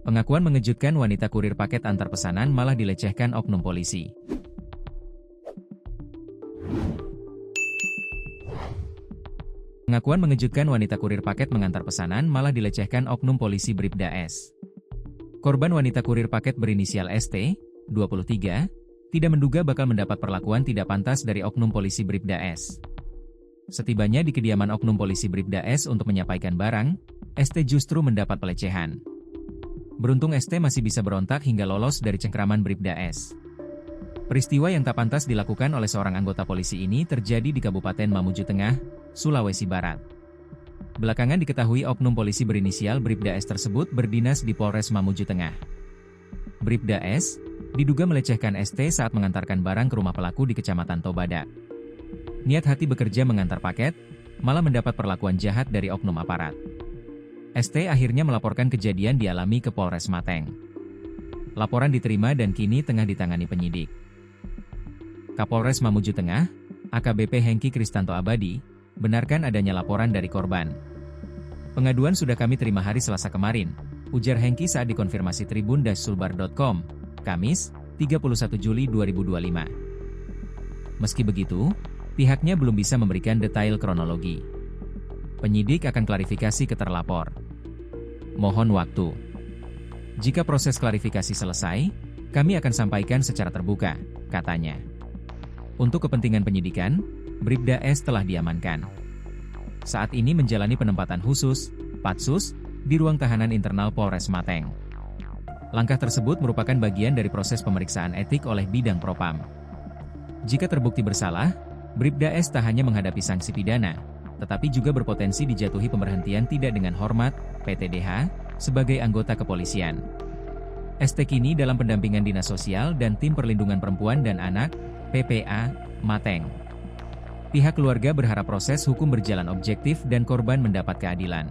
Pengakuan mengejutkan, wanita kurir paket antar pesanan malah dilecehkan oknum polisi. Pengakuan mengejutkan, wanita kurir paket mengantar pesanan malah dilecehkan oknum polisi Bribda S. Korban, wanita kurir paket berinisial ST, 23, tidak menduga bakal mendapat perlakuan tidak pantas dari oknum polisi Bribda S. Setibanya di kediaman oknum polisi Bribda S untuk menyampaikan barang, ST justru mendapat pelecehan. Beruntung ST masih bisa berontak hingga lolos dari cengkraman Bribda S. Peristiwa yang tak pantas dilakukan oleh seorang anggota polisi ini terjadi di Kabupaten Mamuju Tengah, Sulawesi Barat. Belakangan diketahui oknum polisi berinisial Bribda S tersebut berdinas di Polres Mamuju Tengah. Bribda S diduga melecehkan ST saat mengantarkan barang ke rumah pelaku di Kecamatan Tobada. Niat hati bekerja mengantar paket, malah mendapat perlakuan jahat dari oknum aparat. ST akhirnya melaporkan kejadian dialami ke Polres Mateng. Laporan diterima dan kini tengah ditangani penyidik. Kapolres Mamuju Tengah, AKBP Hengki Kristanto Abadi, benarkan adanya laporan dari korban. Pengaduan sudah kami terima hari Selasa kemarin, ujar Hengki saat dikonfirmasi tribun-sulbar.com, Kamis, 31 Juli 2025. Meski begitu, pihaknya belum bisa memberikan detail kronologi. Penyidik akan klarifikasi ke terlapor. Mohon waktu. Jika proses klarifikasi selesai, kami akan sampaikan secara terbuka, katanya. Untuk kepentingan penyidikan, Bribda S telah diamankan. Saat ini menjalani penempatan khusus, Patsus, di ruang tahanan internal Polres Mateng. Langkah tersebut merupakan bagian dari proses pemeriksaan etik oleh Bidang Propam. Jika terbukti bersalah, Bribda S tak hanya menghadapi sanksi pidana, tetapi juga berpotensi dijatuhi pemberhentian tidak dengan hormat, PTDH, sebagai anggota kepolisian. ST kini dalam pendampingan Dinas Sosial dan Tim Perlindungan Perempuan dan Anak, PPA, Mateng. Pihak keluarga berharap proses hukum berjalan objektif dan korban mendapat keadilan.